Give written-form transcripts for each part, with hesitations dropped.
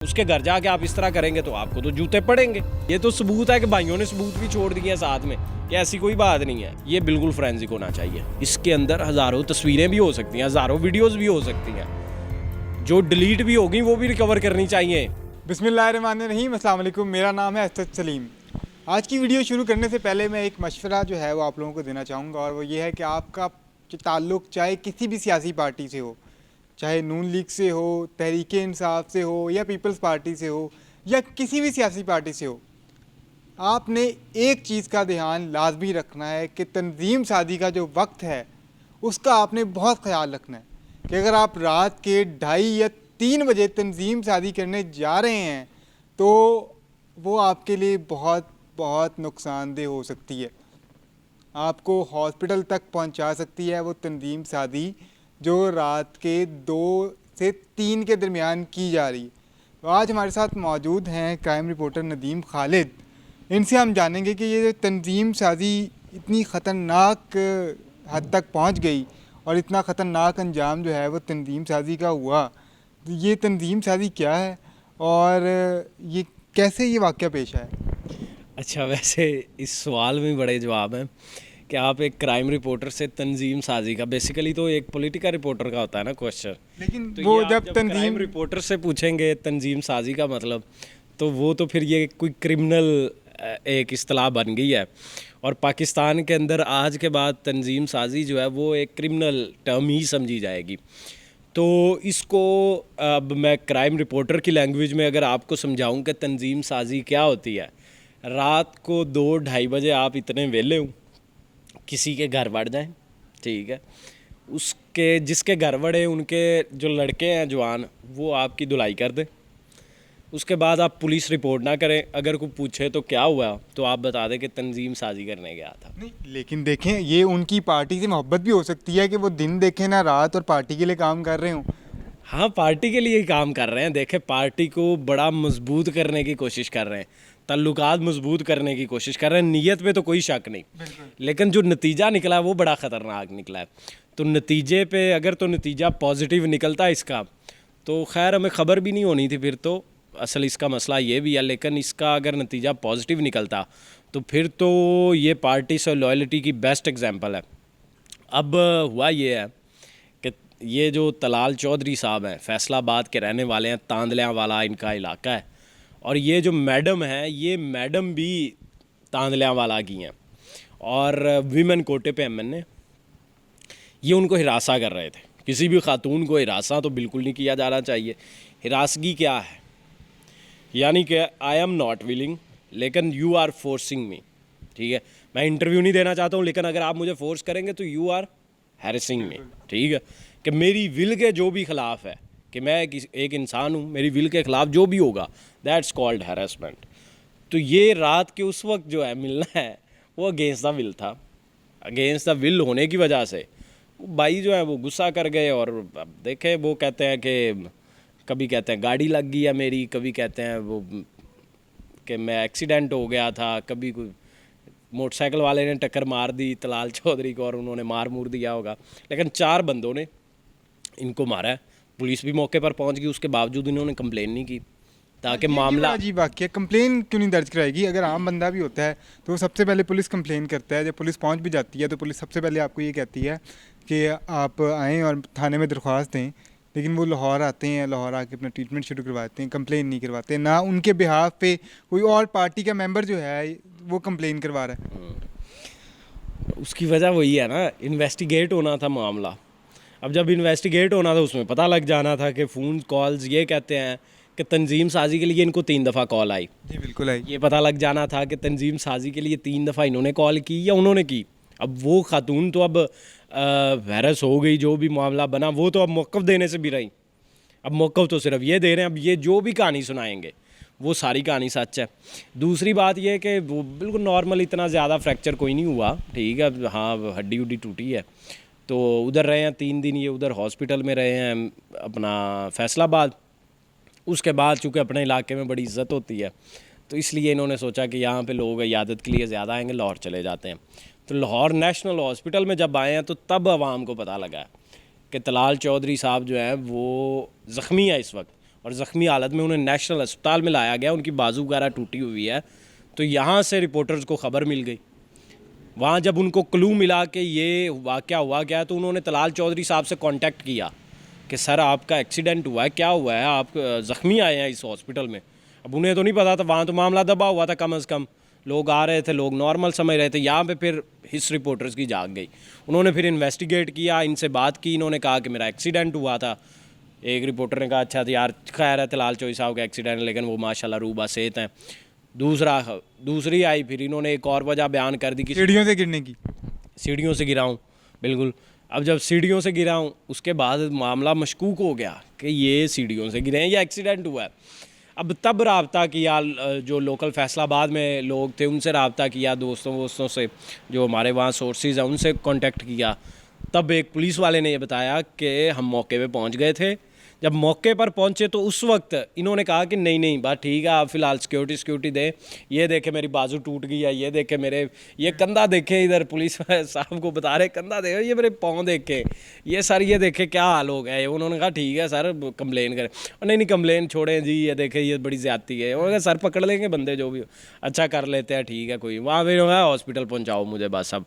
उसके घर जाके आप इस तरह करेंगे तो आपको तो जूते पड़ेंगे। ये तो सबूत है कि भाइयों ने सबूत भी छोड़ दिए हैं साथ में, कि ऐसी कोई बात नहीं है। ये बिल्कुल फोरेंसिक होना चाहिए। इसके अंदर हज़ारों तस्वीरें भी हो सकती हैं, हज़ारों वीडियोस भी हो सकती हैं, जो डिलीट भी होगी वो भी रिकवर करनी चाहिए। बिस्मिल्लाहिर्रहमानिर्रहीम, अस्सलाम वालेकुम। मेरा नाम है असद सलीम। आज की वीडियो शुरू करने से पहले मैं एक मशवरा जो है वो आप लोगों को देना चाहूँगा, और वो ये है कि आपका ताल्लुक़ चाहे किसी भी सियासी पार्टी से हो, चाहे नून लीग से हो, तहरीक इंसाफ से हो, या पीपल्स पार्टी से हो, या किसी भी सियासी पार्टी से हो, आपने एक चीज़ का ध्यान लाजमी रखना है कि तंजीम साजी का जो वक्त है उसका आपने बहुत ख्याल रखना है कि अगर आप रात के 2:30 या 3 बजे तंजीम साजी करने जा रहे हैं तो वो आपके लिए बहुत बहुत नुकसानदेह हो सकती है। आपको हॉस्पिटल तक पहुंचा सकती है वो तंजीम साजी जो रात के 2 से 3 के दरमियान की जा रही है। तो आज हमारे साथ मौजूद हैं क्राइम रिपोर्टर नदीम खालिद। इनसे हम जानेंगे कि ये तंजीम साजी इतनी ख़तरनाक हद तक पहुंच गई और इतना ख़तरनाक अंजाम जो है वो तंजीम साजी का हुआ। तो ये तंजीम साजी क्या है और ये कैसे ये वाक़या पेश आया? अच्छा, वैसे इस सवाल में बड़े जवाब हैं कि आप एक क्राइम रिपोर्टर से तंजीम साजी का, बेसिकली तो एक पॉलिटिकल रिपोर्टर का होता है ना क्वेश्चन, लेकिन तो वो ये आप जब क्राइम तंजीम रिपोर्टर से पूछेंगे तंजीम साजी का मतलब, तो वो तो फिर ये कोई क्रिमिनल एक इस्तेलाह बन गई है। और पाकिस्तान के अंदर आज के बाद तंजीम साजी जो है वो एक क्रिमिनल टर्म ही समझी जाएगी। तो इसको अब मैं क्राइम रिपोर्टर की लैंग्वेज में अगर आपको समझाऊं कि तंजीम साजी क्या होती है, रात को 2-2:30 बजे आप इतने वेले हो, किसी के घर बढ़ जाएं, ठीक है, उसके जिसके घर बढ़े उनके जो लड़के हैं जवान, वो आपकी धुलाई कर दें। उसके बाद आप पुलिस रिपोर्ट ना करें, अगर कोई पूछे तो क्या हुआ तो आप बता दें कि तंजीम साजी करने गया था। नहीं, लेकिन देखें ये उनकी पार्टी से मोहब्बत भी हो सकती है कि वो दिन देखें ना रात और पार्टी के लिए काम कर रहे हों। हाँ, पार्टी के लिए ही काम कर रहे हैं। देखें, पार्टी को बड़ा मजबूत करने की कोशिश कर रहे हैं, ताल्लुकात मजबूत करने की कोशिश कर रहे हैं। नीयत पे तो कोई शक नहीं, लेकिन जो नतीजा निकला है वो बड़ा ख़तरनाक निकला है। तो नतीजे पे अगर तो नतीजा पॉजिटिव निकलता है इसका, तो खैर हमें ख़बर भी नहीं होनी थी फिर तो। असल इसका मसला ये भी है, लेकिन इसका अगर नतीजा पॉजिटिव निकलता तो फिर तो ये पार्टी से लॉयल्टी की बेस्ट एग्जांपल है। अब हुआ ये है कि ये जो तलाल चौधरी साहब हैं, फैसलाबाद के रहने वाले हैं, तांदलियाँ वाला इनका इलाका है, और ये जो मैडम है, ये मैडम भी तांदलियाँ वाला की हैं और वीमेन कोटे पे एमएनए। ये उनको हिरासा कर रहे थे। किसी भी खातून को हिरासा तो बिल्कुल नहीं किया जाना चाहिए। हिरासगी क्या है, यानी कि आई एम नॉट विलिंग लेकिन यू आर फोर्सिंग मी, ठीक है। मैं इंटरव्यू नहीं देना चाहता हूँ, लेकिन अगर आप मुझे फोर्स करेंगे तो यू आर हैरेसिंग मी, ठीक है। कि मेरी विल के जो भी ख़िलाफ़ है, कि मैं एक इंसान हूँ, मेरी विल के ख़िलाफ़ जो भी होगा दैट्स कॉल्ड हैरेसमेंट। तो ये रात के उस वक्त जो है मिलना है वो अगेंस्ट द विल था। अगेंस्ट द विल होने की वजह से भाई जो है वो गुस्सा कर गए, और अब देखें, वो कहते हैं कि कभी कहते हैं गाड़ी लग गई है मेरी, कभी कहते हैं वो कि मैं एक्सीडेंट हो गया था, कभी कोई मोटरसाइकिल वाले ने टक्कर मार दी तलाल चौधरी को और उन्होंने मार मूर दिया होगा। लेकिन 4 बंदों ने इनको मारा है। पुलिस भी मौके पर पहुंच गई, उसके बावजूद इन्होंने कंप्लेन नहीं की, ताकि मामला। अजीब वाक़या, कंप्लेन क्यों नहीं दर्ज कराएगी? अगर आम बंदा भी होता है तो सबसे पहले पुलिस कंप्लेन करता है। जब पुलिस पहुंच भी जाती है तो पुलिस सबसे पहले आपको ये कहती है कि आप आएँ और थाने में दरख्वास्त दें, लेकिन वो लाहौर आते हैं, लाहौर आके अपना ट्रीटमेंट शुरू करवाते हैं, कंप्लेन नहीं करवाते। ना उनके बिहाफ पे कोई और पार्टी का मेंबर जो है वो कंप्लेन करवा रहा है। उसकी वजह वही है ना, इन्वेस्टिगेट होना था मामला। अब जब इन्वेस्टिगेट होना था, उसमें पता लग जाना था कि फ़ोन कॉल्स ये कहते हैं कि तंजीम साजी के लिए इनको 3 दफ़ा कॉल आई। जी बिल्कुल आई। ये पता लग जाना था कि तंजीम साजी के लिए 3 दफ़ा इन्होंने कॉल की या उन्होंने की। अब वो खातून तो अब वायरस हो गई, जो भी मामला बना वो तो अब मौक़िफ़ देने से भी रही। अब मौक़िफ़ तो सिर्फ ये दे रहे हैं, अब ये जो भी कहानी सुनाएंगे वो सारी कहानी सच है। दूसरी बात ये है कि वो बिल्कुल नॉर्मल, इतना ज़्यादा फ्रैक्चर कोई नहीं हुआ, ठीक है। हाँ, हड्डी उड्डी टूटी है। तो उधर रहे हैं 3 दिन, ये उधर हॉस्पिटल में रहे हैं अपना फैसलाबाद। उसके बाद चूँकि अपने इलाके में बड़ी इज़्ज़त होती है, तो इसलिए इन्होंने सोचा कि यहाँ पे लोग इयादत के लिए ज़्यादा आएंगे, लाहौर चले जाते हैं। तो लाहौर नेशनल हॉस्पिटल में जब आए हैं तो तब आवाम को पता लगा कि तलाल चौधरी साहब जो हैं वो ज़ख्मी है इस वक्त, और ज़ख्मी हालत में उन्हें नेशनल अस्पताल में लाया गया, उनकी बाजू वगैरह टूटी हुई है। तो यहाँ से रिपोर्टर्स को ख़बर मिल गई। वहाँ जब उनको क्लू मिला कि ये वाक़या हुआ क्या, तो उन्होंने तलाल चौधरी साहब से कांटेक्ट किया कि सर आपका एक्सीडेंट हुआ है, क्या हुआ है, आप ज़ख्मी आए हैं इस हॉस्पिटल में। अब उन्हें तो नहीं पता था, वहाँ तो मामला दबा हुआ था, कम अज़ कम लोग आ रहे थे, लोग नॉर्मल समझ रहे थे। यहाँ पे फिर हिस्स रिपोर्टर्स की जाग गई। उन्होंने फिर इन्वेस्टिगेट किया, इनसे बात की, इन्होंने कहा कि मेरा एक्सीडेंट हुआ था। एक रिपोर्टर ने कहा अच्छा तो यार खैर है तलाल चौधरी साहब का एक्सीडेंट, लेकिन वो माशाल्लाह रूबा सेहत हैं। दूसरी आई, फिर इन्होंने एक और वजह बयान कर दी कि सीढ़ियों से गिरने की। सीढ़ियों से गिरा हूँ, बिल्कुल। अब जब सीढ़ियों से गिरा हूँ उसके बाद मामला मशकूक हो गया कि ये सीढ़ियों से गिरे हैं या एक्सीडेंट हुआ है। अब तब रब्ता किया, जो लोकल फैसलाबाद में लोग थे उनसे रब्ता किया, दोस्तों से जो हमारे वहाँ सोर्सेज हैं उनसे कांटेक्ट किया। तब एक पुलिस वाले ने ये बताया कि हम मौके पे पहुँच गए थे। जब मौके पर पहुँचे तो उस वक्त इन्होंने कहा कि नहीं बात ठीक है, आप फ़िलहाल सिक्योरिटी दें। ये देखे मेरी बाजू टूट गई है, ये देखे मेरे ये कंधा देखे, इधर पुलिस साहब को बता रहे कंधा देखे, ये मेरे पाँव देखे, ये सर ये देखे क्या हाल हो गया है। उन्होंने कहा ठीक है सर कंप्लेन करें। और नहीं कंप्लेन छोड़ें जी, ये देखे ये बड़ी ज़्यादती है। उन्होंने कहा सर पकड़ लेंगे बंदे जो भी, अच्छा कर लेते हैं, ठीक है कोई। वहाँ फिर हॉस्पिटल पहुँचाओ मुझे, बस। अब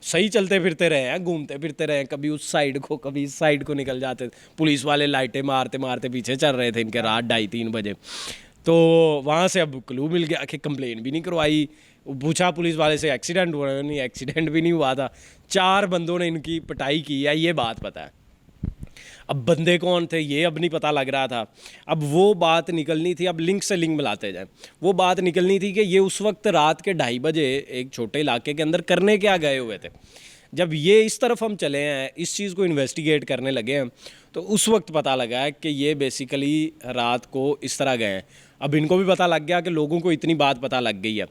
सही चलते फिरते रहे हैं, घूमते फिरते रहे हैं, कभी उस साइड को कभी इस साइड को निकल जाते। पुलिस वाले लाइटें मारते मारते पीछे चल रहे थे इनके, रात 2:30-3 बजे। तो वहाँ से अब क्लू मिल गया कि कंप्लेन भी नहीं करवाई। पूछा पुलिस वाले से एक्सीडेंट हुआ नहीं, एक्सीडेंट भी नहीं हुआ था। 4 बंदों ने इनकी पिटाई की है, ये बात पता है। अब बंदे कौन थे ये अब नहीं पता लग रहा था। अब वो बात निकलनी थी, अब लिंक से लिंक मिलाते जाए, वो बात निकलनी थी कि ये उस वक्त रात के 2:30 बजे एक छोटे इलाके के अंदर करने क्या गए हुए थे। जब ये इस तरफ हम चले हैं, इस चीज़ को इन्वेस्टिगेट करने लगे हैं, तो उस वक्त पता लगा है कि ये बेसिकली रात को इस तरह गए हैं। अब इनको भी पता लग गया कि लोगों को इतनी बात पता लग गई है।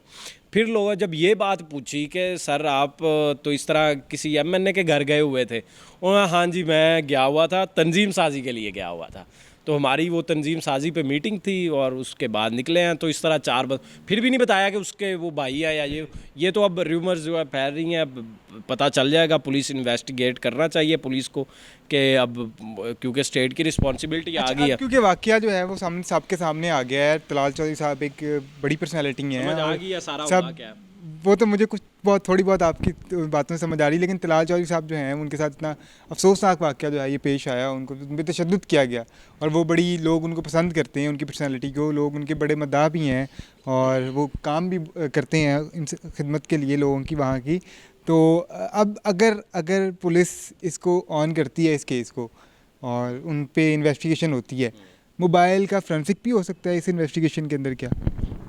फिर लोग जब ये बात पूछी कि सर आप तो इस तरह किसी एमएनए के घर गए हुए थे, उन्होंने हाँ जी मैं गया हुआ था, तंजीम साजी के लिए गया हुआ था। तो हमारी वो तंजीम साजी पे मीटिंग थी और उसके बाद निकले हैं। तो इस तरह 4 बंद फिर भी नहीं बताया कि उसके वो भाई है या ये तो अब र्यूमर्स जो है फैल रही हैं। अब पता चल जाएगा, पुलिस इन्वेस्टिगेट करना चाहिए पुलिस को कि अब क्योंकि स्टेट की रिस्पॉन्सिबिलिटी आ गई है। क्योंकि वाकया जो है वो सामने सबके सामने आ गया है। तलाल चौधरी साहब एक बड़ी पर्सनैलिटी हैं, आ गई है सारा सब हुआ क्या है। वो तो मुझे कुछ बहुत थोड़ी बहुत आपकी बातों से समझ आ रही, लेकिन तलाल चौधरी साहब जो हैं उनके साथ इतना अफसोसनाक वाक़या जो है ये पेश आया, उनको उन पर तशद्दुद किया गया। और वो बड़ी लोग उनको पसंद करते हैं, उनकी पर्सनैलिटी को, लोग उनके बड़े मद्दाह भी हैं और वो काम भी करते हैं इन खिदमत के लिए लोगों की वहाँ की। तो अब अगर पुलिस इसको ऑन करती है इस केस को और उन पे इन्वेस्टिगेशन होती है, मोबाइल का फोरेंसिक भी हो सकता है इस इन्वेस्टिगेशन के अंदर क्या?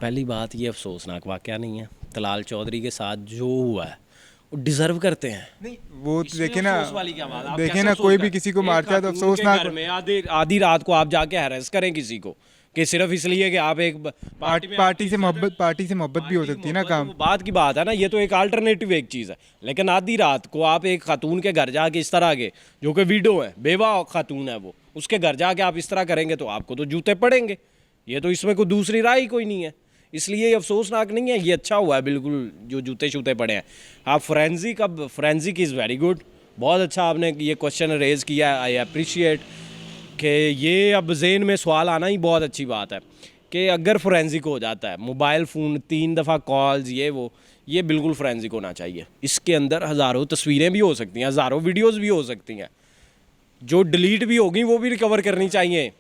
पहली बात ये अफसोसनाक वाक़या नहीं है। तलाल चौधरी के साथ जो हुआ है वो डिज़र्व करते हैं। नहीं वो तो देखे ना, अफसोस वाली क्या बात है? आप देखे कैसे ना अफसोस कोई करें? भी किसी को एक मारता है तो खातून के अफसोसनाक। घर में आधी रात को आप जाके हैरेस करें किसी को कि सिर्फ इसलिए कि आप एक पार्टी से मोहब्बत भी हो सकती है ना काम। वो बात की बात है ना, ये तो एक अल्टरनेटिव एक चीज़ है। लेकिन आधी रात को आप एक खातून के घर जाके इस तरह के, जो कि विडो है, बेवा खातून है, वो उसके घर जाके आप इस तरह करेंगे तो आपको तो जूते पड़ेंगे। ये तो इसमें कोई दूसरी राय ही कोई नहीं है। इसलिए ये अफसोसनाक नहीं है, ये अच्छा हुआ है बिल्कुल जो जूते शूते पड़े हैं। आप फोरेंसिक इज़ वेरी गुड, बहुत अच्छा आपने ये क्वेश्चन रेज़ किया है, आई अप्रिशिएट कि ये अब जेन में सवाल आना ही बहुत अच्छी बात है कि अगर फोरेंसिक हो जाता है, मोबाइल फ़ोन 3 दफ़ा कॉल्स ये बिल्कुल फोरेंसिक होना चाहिए। इसके अंदर हज़ारों तस्वीरें भी हो सकती हैं, हज़ारों वीडियोज़ भी हो सकती हैं, जो डिलीट भी होगी वो भी रिकवर करनी चाहिए,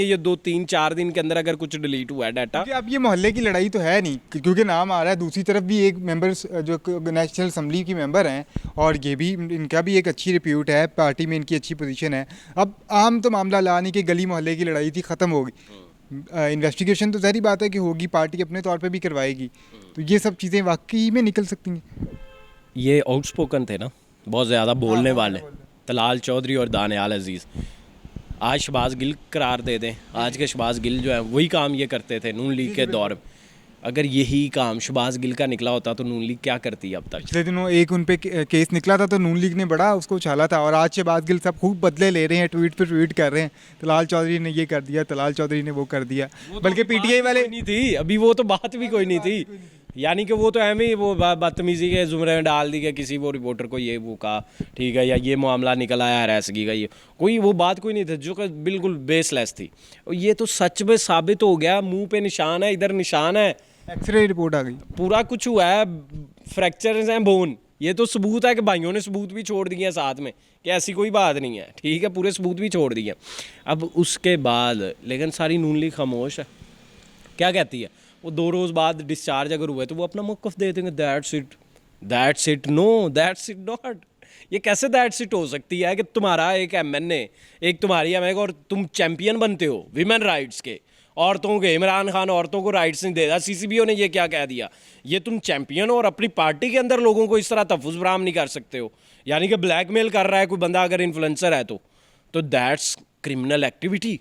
ये 2-3-4 दिन के अंदर अगर कुछ डिलीट हुआ है डाटा। अब ये मोहल्ले की लड़ाई तो है नहीं, क्योंकि नाम आ रहा है। दूसरी तरफ भी एक मेंबर जो नेशनल असम्बली की मेंबर हैं और ये भी इनका भी एक अच्छी रिप्यूट है, पार्टी में इनकी अच्छी पोजीशन है। अब आम तो मामला ला नहीं कि गली मोहल्ले की लड़ाई थी, ख़त्म होगी। इन्वेस्टिगेशन तो ज़ाहिर बात है कि होगी, पार्टी अपने तौर पर भी करवाएगी। तो ये सब चीज़ें वाकई में निकल सकती हैं। ये आउटस्पोकन थे ना, बहुत ज़्यादा बोलने वाले, तलाल चौधरी और दानियाल अजीज़। आज शहबाज गिल करार दे दें, आज के शहबाज गिल जो है वही काम ये करते थे नून लीग के दौर में। अगर यही काम शहबाज गिल का निकला होता तो नून लीग क्या करती अब तक? पिछले दिनों एक उन पे केस निकला था तो नून लीग ने बड़ा उसको उछाला था, और आज शहबाज गिल सब खूब बदले ले रहे हैं, ट्वीट पे ट्वीट कर रहे हैं, तलाल चौधरी ने ये कर दिया, तलाल चौधरी ने वो कर दिया। बल्कि पीटीआई वाले नहीं थी अभी, वो तो बात भी कोई नहीं थी, यानी कि वो तो एम ही वो बदतमीज़ी के ज़ुमरे में डाल दी कि किसी वो रिपोर्टर को ये वो कहा, ठीक है, या ये मामला निकल आया हरासगी का, ये कोई वो बात कोई नहीं थी जो कि बिल्कुल बेसलेस थी। और ये तो सच में साबित हो गया, मुंह पे निशान है, इधर निशान है, एक्सरे रिपोर्ट आ गई। पूरा कुछ हुआ है, फ्रैक्चर्स हैं बोन। ये तो सबूत है कि भाइयों ने सबूत भी छोड़ दिए हैं साथ में कि ऐसी कोई बात नहीं है, ठीक है, पूरे सबूत भी छोड़ दिए। अब उसके बाद लेकिन सारी नून लीग खामोश है। क्या कहती है वो 2 रोज़ बाद डिस्चार्ज अगर हुए तो वो अपना मौक़िफ़ दे देंगे, that's it, no that's it not. ये कैसे दैट्स इट हो सकती है कि तुम्हारा एक एमएनए, एक तुम्हारी एमएनए और तुम चैंपियन बनते हो विमेन राइट्स के, औरतों के, इमरान खान औरतों को राइट्स नहीं दे रहा, सीसीबीओ ने ये क्या कह दिया, ये तुम चैंपियन हो और अपनी पार्टी के अंदर लोगों को इस तरह तहफ़्फ़ुज़ बराहम नहीं कर सकते हो, यानी कि ब्लैकमेल कर रहा है कोई बंदा अगर इन्फ्लुएंसर है तो दैट्स क्रिमिनल एक्टिविटी।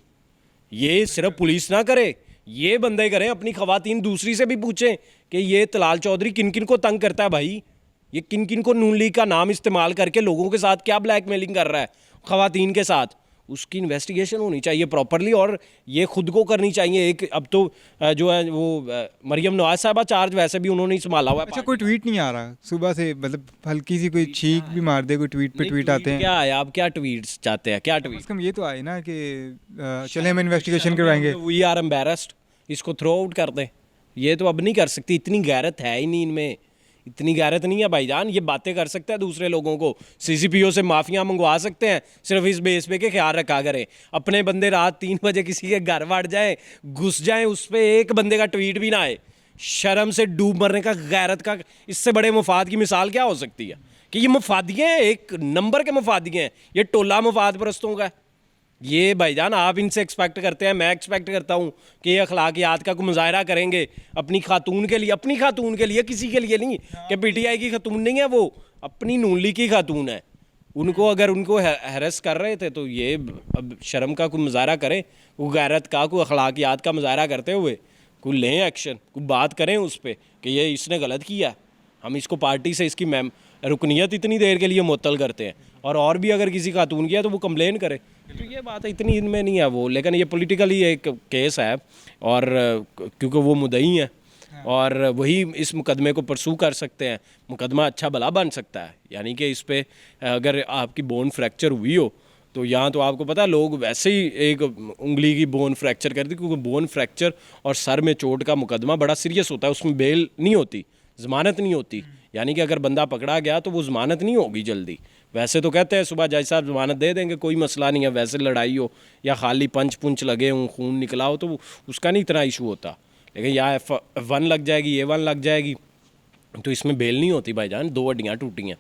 ये सिर्फ पुलिस ना करे, ये बंदे करें, अपनी खवातीन दूसरी से भी पूछें कि ये तलाल चौधरी किन किन को तंग करता है भाई, ये किन किन को नून लीग का नाम इस्तेमाल करके लोगों के साथ क्या ब्लैकमेलिंग कर रहा है खवातीन के साथ, उसकी इन्वेस्टिगेशन होनी चाहिए प्रॉपरली और ये खुद को करनी चाहिए। एक अब तो जो है वो मरियम नवाज साहबा चार्ज वैसे भी उन्होंने ही संभाला हुआ है। अच्छा, कोई ट्वीट नहीं आ रहा सुबह से, मतलब हल्की सी कोई छींक भी मार दे, कोई ट्वीट पे ट्वीट आते हैं। क्या है, आप क्या ट्वीट्स चाहते हैं, क्या ट्वीट? कम ये तो आए ना कि चले हम इन्वेस्टिगेशन करवाएंगे। वी आर एम्बेरस्ड, इसको थ्रो आउट कर दें। ये तो अब नहीं कर सकती, इतनी गैरत है ही नहीं इनमें, इतनी गैरत नहीं है भाईजान। ये बातें कर सकते हैं दूसरे लोगों को, सीसीपीओ से माफिया मंगवा सकते हैं, सिर्फ इस बेस पे के ख्याल रखा करें। अपने बंदे रात 3 बजे किसी के घर बढ़ जाए, घुस जाए, उस पर एक बंदे का ट्वीट भी ना आए, शर्म से डूब मरने का, गैरत का, इससे बड़े मफाद की मिसाल क्या हो सकती है? कि ये मफादिये हैं, एक नंबर के मफादिये हैं, ये टोला मफाद परस्तों का है। ये भाईजान आप इनसे एक्सपेक्ट करते हैं, मैं एक्सपेक्ट करता हूँ कि ये अखलाकियात का कोई मुजाहरा करेंगे अपनी खातून के लिए, अपनी खातून के लिए, किसी के लिए नहीं कि पीटीआई की खातून नहीं है, वो अपनी नून लीग की खातून है। उनको अगर उनको हैरेस कर रहे थे तो ये अब शर्म का कोई मुजाहरा करें, कोई गैरत का, कोई अखलाकियात का मुजाहरा करते हुए कोई लें एक्शन, कोई बात करें उस पर कि ये इसने गलत किया, हम इसको पार्टी से इसकी रुकनीत इतनी देर के लिए मुअत्तल करते हैं, और भी अगर किसी खातून किया तो वो कंप्लेन करे। तो ये बात है, इतनी इनमें नहीं है वो, लेकिन ये पॉलिटिकली एक केस है और क्योंकि वो मुद्दई हैं और वही इस मुकदमे को परसू कर सकते हैं, मुकदमा अच्छा भला बन सकता है। यानी कि इस पे अगर आपकी बोन फ्रैक्चर हुई हो तो यहाँ तो आपको पता है लोग वैसे ही एक उंगली की बोन फ्रैक्चर कर दी, क्योंकि बोन फ्रैक्चर और सर में चोट का मुकदमा बड़ा सीरियस होता है, उसमें बेल नहीं होती, ज़मानत नहीं होती। यानी कि अगर बंदा पकड़ा गया तो वो ज़मानत नहीं होगी जल्दी। वैसे तो कहते हैं सुबह जज साहब ज़मानत दे देंगे, कोई मसला नहीं है, वैसे लड़ाई हो या खाली पंच लगे हों, खून निकला हो, तो उसका नहीं इतना इशू होता। लेकिन यहाँ F1 लग जाएगी, A1 लग जाएगी, तो इसमें बेल नहीं होती भाईजान, 2 हड्डियाँ टूटी हैं।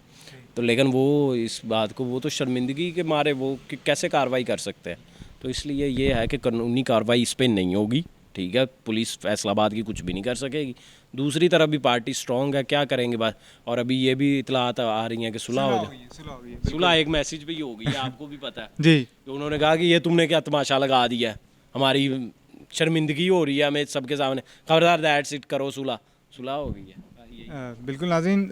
तो लेकिन वो इस बात को वो तो शर्मिंदगी के मारे वो कैसे कार्रवाई कर सकते हैं। तो इसलिए ये है कि कानूनी कार्रवाई इस पर नहीं होगी, ठीक है, पुलिस फैसलाबाद की कुछ भी नहीं कर सकेगी। दूसरी तरफ भी पार्टी स्ट्रॉन्ग है, क्या करेंगे बात। और अभी ये भी इतलात आ रही हैं कि सुलह हो जाए, सुलह एक मैसेज भी हो गई है, आपको भी पता है जी। तो उन्होंने कहा कि ये तुमने क्या तमाशा लगा दिया है, हमारी शर्मिंदगी हो रही है हमें सबके सामने, खबरदार दैट्स इट करो, सुलह हो गई है। बिल्कुल नाज़रीन,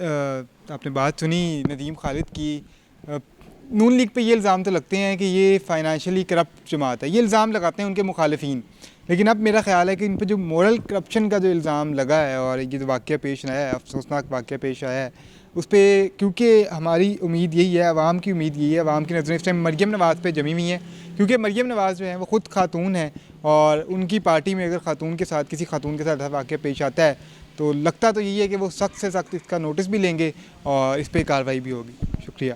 आपने बात सुनी नदीम खालिद की। नून लीग पे ये इल्ज़ाम तो लगते हैं कि ये फाइनेंशियली करप्ट जमात है, ये इल्ज़ाम लगाते हैं उनके मुखालिफिन। लेकिन अब मेरा ख्याल है कि इन पर जो मॉरल करप्शन का जो इल्ज़ाम लगा है और ये जो वाक़या पेश आया है, अफसोसनाक वाक़या पेश आया है, उस पर क्योंकि हमारी उम्मीद यही है, आवाम की उम्मीद यही है, आवाम की नज़रें इस टाइम मरियम नवाज़ पे जमी हुई हैं, क्योंकि मरियम नवाज़ जो है वो ख़ुद खातून है और उनकी पार्टी में अगर खातून के साथ किसी खातून के साथ वाक़या पेश आता है तो लगता तो यही है कि वो सख्त से सख्त इसका नोटिस भी लेंगे और इस पर कार्रवाई भी होगी। शुक्रिया।